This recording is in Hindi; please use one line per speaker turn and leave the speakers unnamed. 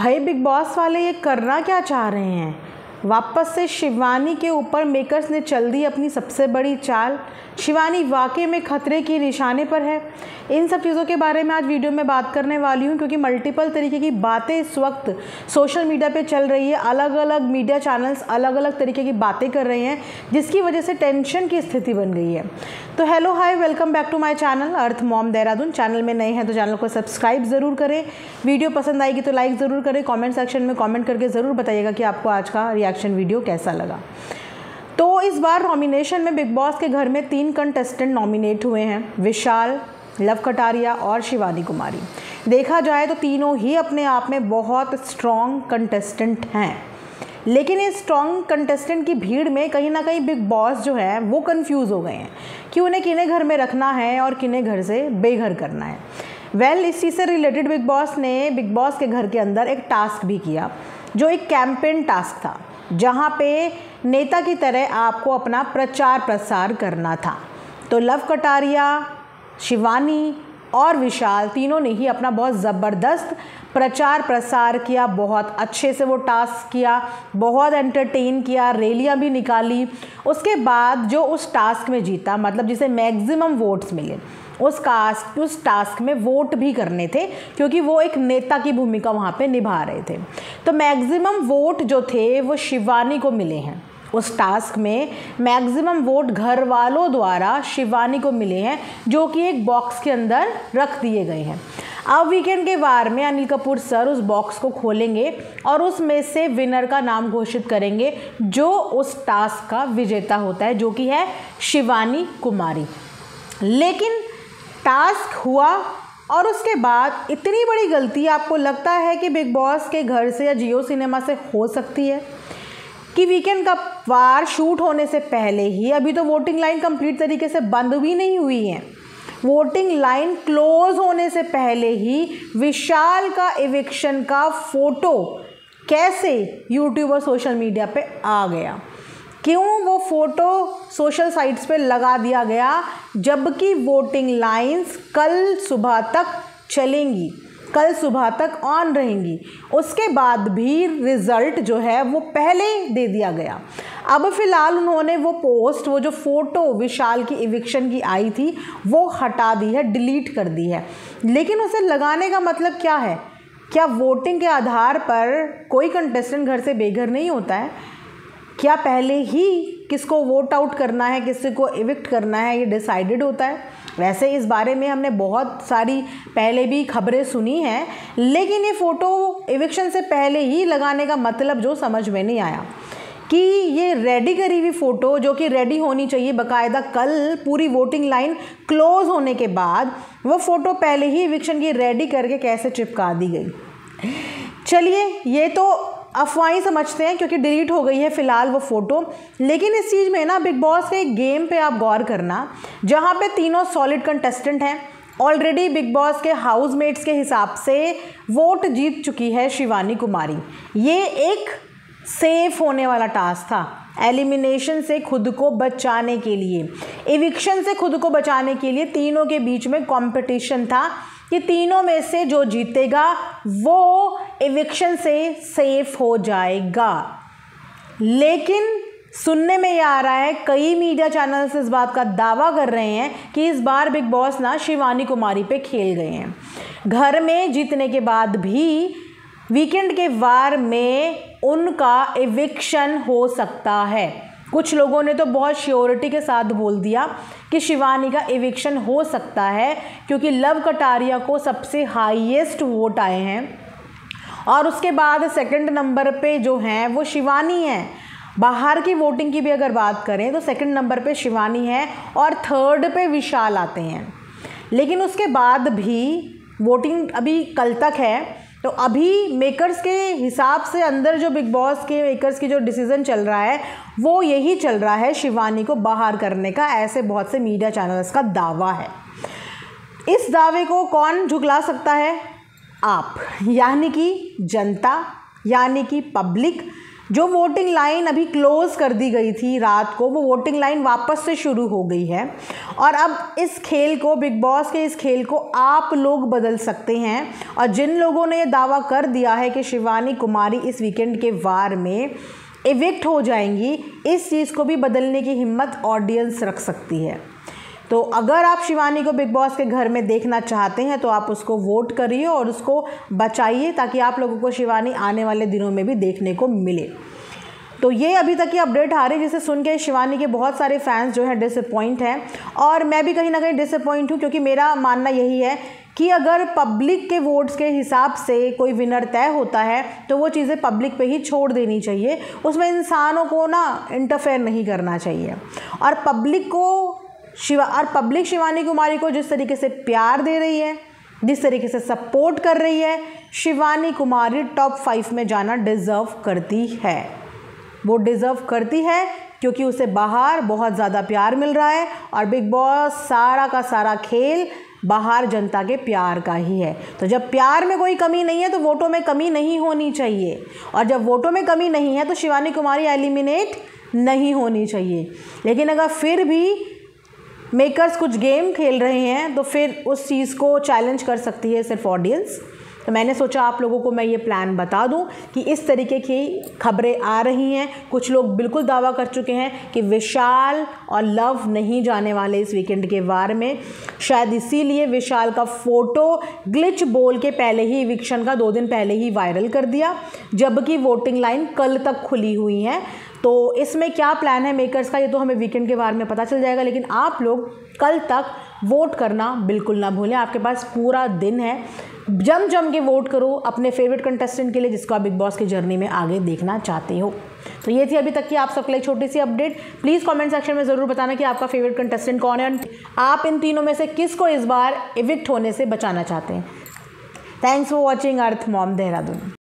भाई बिग बॉस वाले ये करना क्या चाह रहे हैं? वापस से शिवानी के ऊपर मेकर्स ने चल दी अपनी सबसे बड़ी चाल। शिवानी वाकई में खतरे के निशाने पर है। इन सब चीज़ों के बारे में आज वीडियो में बात करने वाली हूँ, क्योंकि मल्टीपल तरीके की बातें इस वक्त सोशल मीडिया पे चल रही है। अलग अलग मीडिया चैनल्स अलग अलग तरीके की बातें कर रहे हैं, जिसकी वजह से टेंशन की स्थिति बन गई है। तो hello hi, welcome back to my channel Earth Mom Dehradun. Channel में नए हैं तो चैनल को सब्सक्राइब ज़रूर करें। वीडियो पसंद आएगी तो लाइक ज़रूर करें। कमेंट सेक्शन में कमेंट करके ज़रूर बताइएगा कि आपको आज का रिएक्शन वीडियो कैसा लगा। तो इस बार नॉमिनेशन में बिग बॉस के घर में 3 कंटेस्टेंट नॉमिनेट हुए हैं, विशाल, लव कटारिया और शिवानी कुमारी। देखा जाए तो तीनों ही अपने आप में बहुत स्ट्रॉन्ग कंटेस्टेंट हैं, लेकिन इस स्ट्रॉन्ग कंटेस्टेंट की भीड़ में कहीं ना कहीं बिग बॉस जो है वो कंफ्यूज हो गए हैं कि उन्हें किन्हें घर में रखना है और किन्हें घर से बेघर करना है। इस चीज़ से रिलेटेड बिग बॉस ने बिग बॉस के घर के अंदर एक टास्क भी किया, जो एक कैंपेन टास्क था, जहाँ पे नेता की तरह आपको अपना प्रचार प्रसार करना था। तो लव कटारिया, शिवानी और विशाल तीनों ने ही अपना बहुत ज़बरदस्त प्रचार प्रसार किया, बहुत अच्छे से वो टास्क किया, बहुत एंटरटेन किया, रैलियाँ भी निकाली। उसके बाद जो उस टास्क में जीता, मतलब जिसे मैक्सिमम वोट्स मिले, उस टास्क में वोट भी करने थे, क्योंकि वो एक नेता की भूमिका वहाँ पे निभा रहे थे। तो मैक्सिमम वोट जो थे वो शिवानी को मिले हैं। उस टास्क में मैक्सिमम वोट घर वालों द्वारा शिवानी को मिले हैं, जो कि एक बॉक्स के अंदर रख दिए गए हैं। अब वीकेंड के वार में अनिल कपूर सर उस बॉक्स को खोलेंगे और उसमें से विनर का नाम घोषित करेंगे, जो उस टास्क का विजेता होता है, जो कि है शिवानी कुमारी। लेकिन टास्क हुआ और उसके बाद इतनी बड़ी गलती आपको लगता है कि बिग बॉस के घर से या जियो सिनेमा से हो सकती है कि वीकेंड का वार शूट होने से पहले ही, अभी तो वोटिंग लाइन कंप्लीट तरीके से बंद भी नहीं हुई है, वोटिंग लाइन क्लोज होने से पहले ही विशाल का एविक्शन का फोटो कैसे यूट्यूब और सोशल मीडिया पे आ गया? क्यों वो फ़ोटो सोशल साइट्स पे लगा दिया गया, जबकि वोटिंग लाइंस कल सुबह तक चलेंगी, कल सुबह तक ऑन रहेंगी। उसके बाद भी रिज़ल्ट जो है वो पहले दे दिया गया। अब फ़िलहाल उन्होंने वो पोस्ट, वो जो फ़ोटो विशाल की इविक्शन की आई थी, वो हटा दी है, डिलीट कर दी है। लेकिन उसे लगाने का मतलब क्या है? क्या वोटिंग के आधार पर कोई कंटेस्टेंट घर से बेघर नहीं होता है? क्या पहले ही किसको वोट आउट करना है, किसी को इविक्ट करना है, ये डिसाइडेड होता है? वैसे इस बारे में हमने बहुत सारी पहले भी खबरें सुनी हैं, लेकिन ये फ़ोटो इविक्शन से पहले ही लगाने का मतलब जो समझ में नहीं आया कि ये रेडी करी हुई फ़ोटो, जो कि रेडी होनी चाहिए बाकायदा, कल पूरी वोटिंग लाइन क्लोज होने के बाद वो फ़ोटो पहले ही इविक्शन की रेडी करके कैसे चिपका दी गई? चलिए, ये तो अफवाही समझते हैं, क्योंकि डिलीट हो गई है फ़िलहाल वो फ़ोटो। लेकिन इस चीज़ में ना बिग बॉस के एक गेम पे आप गौर करना, जहाँ पे तीनों सॉलिड कंटेस्टेंट हैं। ऑलरेडी बिग बॉस के हाउसमेट्स के हिसाब से वोट जीत चुकी है शिवानी कुमारी। ये एक सेफ होने वाला टास्क था, एलिमिनेशन से खुद को बचाने के लिए, इविक्शन से खुद को बचाने के लिए तीनों के बीच में कंपटीशन था कि तीनों में से जो जीतेगा वो इविक्शन से सेफ हो जाएगा। लेकिन सुनने में ये आ रहा है, कई मीडिया चैनल्स इस बात का दावा कर रहे हैं कि इस बार बिग बॉस ना शिवानी कुमारी पे खेल गए हैं। घर में जीतने के बाद भी वीकेंड के वार में उनका इविक्शन हो सकता है। कुछ लोगों ने तो बहुत श्योरिटी के साथ बोल दिया कि शिवानी का इविक्शन हो सकता है, क्योंकि लव कटारिया को सबसे हाईएस्ट वोट आए हैं और उसके बाद सेकंड नंबर पे जो हैं वो शिवानी हैं। बाहर की वोटिंग की भी अगर बात करें तो सेकंड नंबर पे शिवानी है और थर्ड पे विशाल आते हैं। लेकिन उसके बाद भी वोटिंग अभी कल तक है, तो अभी मेकर्स के हिसाब से अंदर जो बिग बॉस के मेकर्स की जो डिसीज़न चल रहा है वो यही चल रहा है, शिवानी को बाहर करने का। ऐसे बहुत से मीडिया चैनल्स का दावा है। इस दावे को कौन झुकला सकता है? आप, यानी कि जनता, यानी कि पब्लिक, जो वोटिंग लाइन अभी क्लोज कर दी गई थी रात को, वो वोटिंग लाइन वापस से शुरू हो गई है और अब इस खेल को, बिग बॉस के इस खेल को आप लोग बदल सकते हैं। और जिन लोगों ने ये दावा कर दिया है कि शिवानी कुमारी इस वीकेंड के वार में इविक्ट हो जाएंगी, इस चीज़ को भी बदलने की हिम्मत ऑडियंस रख सकती है। तो अगर आप शिवानी को बिग बॉस के घर में देखना चाहते हैं तो आप उसको वोट करिए और उसको बचाइए, ताकि आप लोगों को शिवानी आने वाले दिनों में भी देखने को मिले। तो ये अभी तक की अपडेट आ रही है, जिसे सुन के शिवानी के बहुत सारे फैंस जो हैं डिसअपॉइंट हैं और मैं भी कहीं ना कहीं डिसअपॉइंट हूँ, क्योंकि मेरा मानना यही है कि अगर पब्लिक के वोट्स के हिसाब से कोई विनर तय होता है तो वो चीज़ें पब्लिक पे ही छोड़ देनी चाहिए, उसमें इंसानों को ना इंटरफेयर नहीं करना चाहिए। और पब्लिक शिवानी कुमारी को जिस तरीके से प्यार दे रही है, जिस तरीके से सपोर्ट कर रही है, शिवानी कुमारी टॉप 5 में जाना डिज़र्व करती है। वो डिज़र्व करती है क्योंकि उसे बाहर बहुत ज़्यादा प्यार मिल रहा है और बिग बॉस सारा का सारा खेल बाहर जनता के प्यार का ही है। तो जब प्यार में कोई कमी नहीं है तो वोटों में कमी नहीं होनी चाहिए, और जब वोटों में कमी नहीं है तो शिवानी कुमारी एलिमिनेट नहीं होनी चाहिए। लेकिन अगर फिर भी मेकर्स कुछ गेम खेल रहे हैं तो फिर उस चीज़ को चैलेंज कर सकती है सिर्फ ऑडियंस। तो मैंने सोचा आप लोगों को मैं ये प्लान बता दूं कि इस तरीके की खबरें आ रही हैं। कुछ लोग बिल्कुल दावा कर चुके हैं कि विशाल और लव नहीं जाने वाले इस वीकेंड के वार में, शायद इसीलिए विशाल का फ़ोटो ग्लिच बोल के पहले ही, इविक्शन का 2 दिन पहले ही वायरल कर दिया, जबकि वोटिंग लाइन कल तक खुली हुई है। तो इसमें क्या प्लान है मेकर्स का, ये तो हमें वीकेंड के बारे में पता चल जाएगा। लेकिन आप लोग कल तक वोट करना बिल्कुल ना भूलें, आपके पास पूरा दिन है। जम के वोट करो अपने फेवरेट कंटेस्टेंट के लिए, जिसको आप बिग बॉस की जर्नी में आगे देखना चाहते हो। तो ये थी अभी तक की आप सबके लिए छोटी सी अपडेट। प्लीज़ कमेंट सेक्शन में ज़रूर बताना कि आपका फेवरेट कंटेस्टेंट कौन है, आप इन तीनों में से किसको इस बार इविक्ट होने से बचाना चाहते हैं। Thanks for watching earth Mom Dehradun.